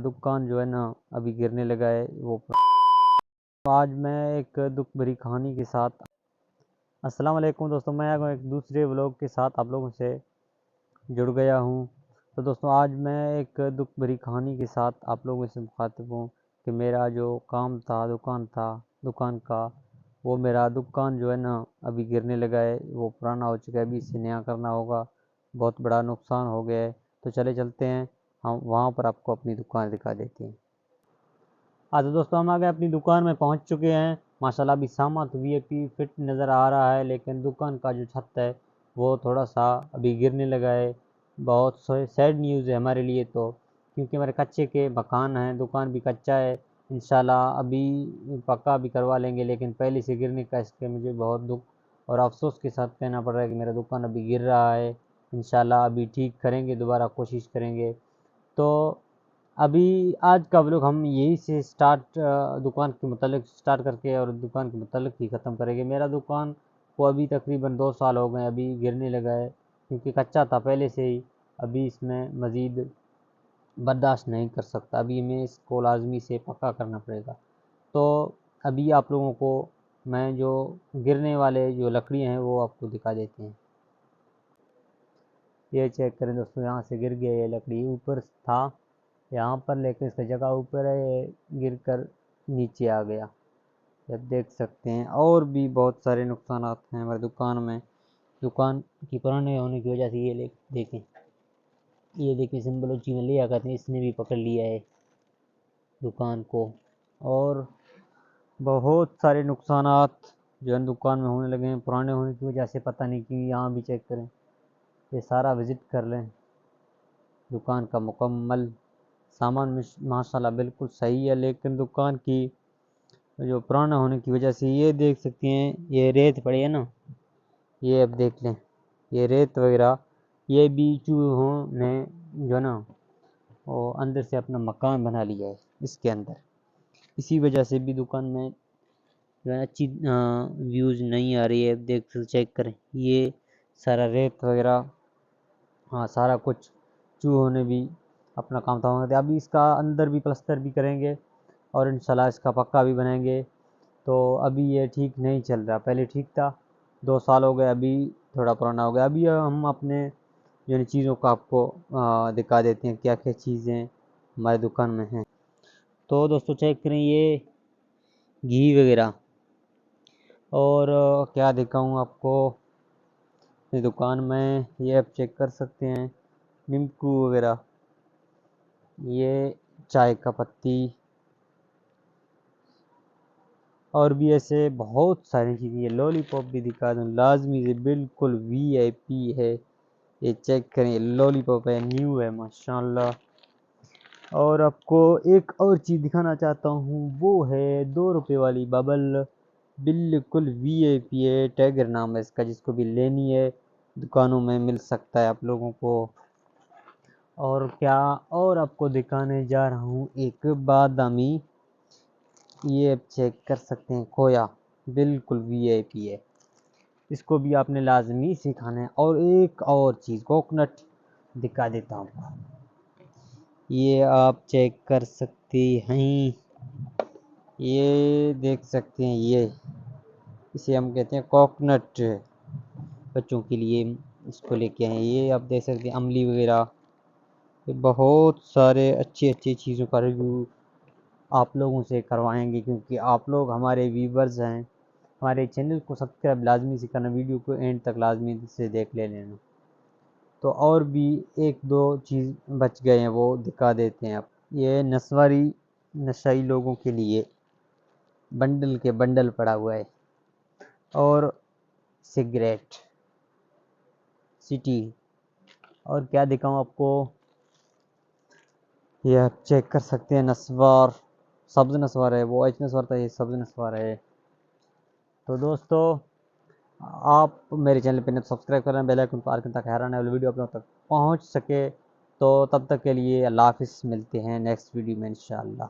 दुकान जो है ना अभी गिरने लगा है वो। आज मैं एक दुख भरी कहानी के साथ अस्सलाम वालेकुम दोस्तों, मैं एक दूसरे व्लॉग के साथ आप लोगों से जुड़ गया हूँ। तो दोस्तों आज मैं एक दुख भरी कहानी के साथ आप लोगों से मुखातिब हूँ कि मेरा जो काम था दुकान का, वो मेरा दुकान जो है ना अभी गिरने लगा है, वो पुराना हो चुका है, अभी इसे नया करना होगा, बहुत बड़ा नुकसान हो गया है। तो चलते हैं हम वहाँ पर, आपको अपनी दुकान दिखा देते हैं। तो दोस्तों हम आ गए अपनी दुकान में, पहुंच चुके हैं। माशाल्लाह अभी सामान तो वीआईपी फिट नज़र आ रहा है, लेकिन दुकान का जो छत है वो थोड़ा सा अभी गिरने लगा है। बहुत सैड न्यूज़ है हमारे लिए, तो क्योंकि हमारे कच्चे के मकान हैं, दुकान भी कच्चा है। इंशाल्लाह अभी पक्का भी करवा लेंगे, लेकिन पहले से गिरने का इसके मुझे बहुत दुख और अफसोस के साथ कहना पड़ रहा है कि मेरा दुकान अभी गिर रहा है। इंशाल्लाह अभी ठीक करेंगे, दोबारा कोशिश करेंगे। तो अभी आज का व्लॉग हम यही से स्टार्ट दुकान के मतलब स्टार्ट करके और दुकान के मतलब ही ख़त्म करेंगे। मेरा दुकान को अभी तकरीबन 2 साल हो गए, अभी गिरने लगा है क्योंकि कच्चा था पहले से ही। अभी इसमें मज़ीद बर्दाश्त नहीं कर सकता, अभी हमें इसको लाजमी से पक्का करना पड़ेगा। तो अभी आप लोगों को मैं जो गिरने वाले जो लकड़ियाँ हैं वो आपको दिखा देते हैं। ये चेक करें दोस्तों, यहाँ से गिर गया, ये लकड़ी ऊपर था यहाँ पर, लेकिन इसका जगह ऊपर है, ये गिर कर नीचे आ गया। अब देख सकते हैं और भी बहुत सारे नुकसान हैं हमारी दुकान में। दुकान की पुराने होने की वजह से ये देखें, ये देखिए सिंबल चीज़ें लिया करते हैं, इसने भी पकड़ लिया है दुकान को। और बहुत सारे नुकसानात जो है दुकान में होने लगे हैं पुराने होने की वजह से, पता नहीं क्यों। यहाँ भी चेक करें, ये सारा विज़िट कर लें दुकान का मुकम्मल सामान माशाल्लाह बिल्कुल सही है, लेकिन दुकान की जो पुराना होने की वजह से ये देख सकते हैं, ये रेत पड़ी है ना, ये अब देख लें, ये रेत वगैरह, ये भी चूहों ने जो ना वो अंदर से अपना मकान बना लिया है इसके अंदर। इसी वजह से भी दुकान में जो है अच्छी व्यूज़ नहीं आ रही है। देख चेक करें, ये सारा रेत वगैरह, हाँ सारा कुछ चूहों ने भी अपना काम तमाम कर दिया। अभी इसका अंदर भी प्लस्तर भी करेंगे और इंशाल्लाह इसका पक्का भी बनाएंगे। तो अभी ये ठीक नहीं चल रहा, पहले ठीक था, 2 साल हो गए, अभी थोड़ा पुराना हो गया। अभी हम अपने जो चीज़ों को आपको दिखा देते हैं, क्या क्या चीज़ें हमारी दुकान में हैं। तो दोस्तों चेक करें, ये घी वगैरह, और क्या दिखाऊं आपको इस दुकान में, ये आप चेक कर सकते हैं, नींबू वगैरह, ये चाय का पत्ती, और भी ऐसे बहुत सारी चीज़ें। ये लॉलीपॉप भी दिखा दूँ लाजमी से, बिल्कुल वीआईपी है। ये चेक करें, लॉलीपॉप है, न्यू है माशाल्लाह। और आपको एक और चीज़ दिखाना चाहता हूँ, वो है 2 रुपये वाली बबल, बिल्कुल वीआईपी है, टाइगर नाम है इसका। जिसको भी लेनी है दुकानों में मिल सकता है आप लोगों को। और क्या और आपको दिखाने जा रहा हूँ, एक बादामी, ये आप चेक कर सकते हैं, खोया, बिल्कुल वीआईपी है, इसको भी आपने लाजमी से खाना है। और एक और चीज़ कोकोनट दिखा देता हूँ, ये आप चेक कर सकते हैं, ये देख सकते हैं, ये इसे हम कहते हैं कोकोनट, बच्चों के लिए इसको लेके आए। ये आप देख सकते हैं अमली वगैरह, ये बहुत सारे अच्छी अच्छी चीज़ों का रिव्यू आप लोगों से करवाएंगे, क्योंकि आप लोग हमारे व्यूवर्स हैं। हमारे चैनल को सब्सक्राइब लाजमी से करना, वीडियो को एंड तक लाजमी से देख लेना। तो और भी एक दो चीज़ बच गए हैं, वो दिखा देते हैं आप। ये नस्वारी नशाई लोगों के लिए बंडल के बंडल पड़ा हुआ है, और सिगरेट सिटी, और क्या दिखाऊं आपको, ये आप चेक कर सकते हैं, नस्वार, सब्ज़ नस्वार है, वो एच नस्वार था, ये सब्ज़ नस्वार है। तो दोस्तों आप मेरे चैनल पे सब्सक्राइब करें, बेल आइकन पर ताकि हर आने वाली वीडियो आप लोगों तक पहुंच सके। तो तब तक के लिए अल्लाह हाफिज़, मिलते हैं नेक्स्ट वीडियो में इंशाअल्लाह।